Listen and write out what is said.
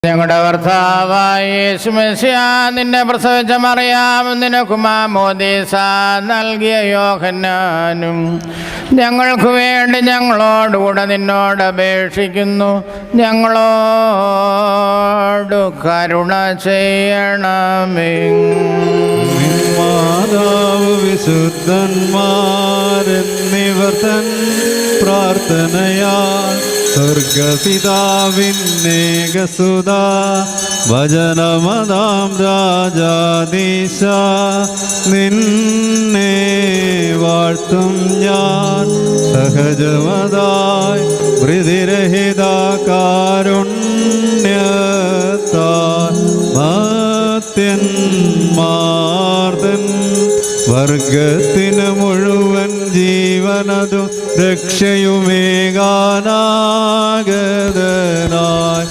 ഞങ്ങളുടെ കർത്താവായ യേശുമശിഹ നിന്നെ പ്രസവിച്ച മറിയാം നിനക്ക് മാമോദീസ നൽകിയ യോഹന്നാനും ഞങ്ങൾക്ക് വേണ്ടി ഞങ്ങളോടുകൂടെ നിന്നോട് അപേക്ഷിക്കുന്നു. ഞങ്ങളോട് കരുണ ചെയ്യണമേ. മാതാവ് വിശുദ്ധന്മാരെന്നിവർ തൻ പ്രാർത്ഥനയാൽ സ്വർഗപിതാവിന്നേകസുത വചനമതാം രാജാധീശ നിന്നെ വാഴ്ത്തും ഞാൻ. സഹജമതായി വൃതിരഹിത കാരുണ്യത്താൽ മാത്യന്മാർതൻ വർഗത്തിന് മുഴുവൻ ജീവനതും രക്ഷയുമേകാനാഗതനായി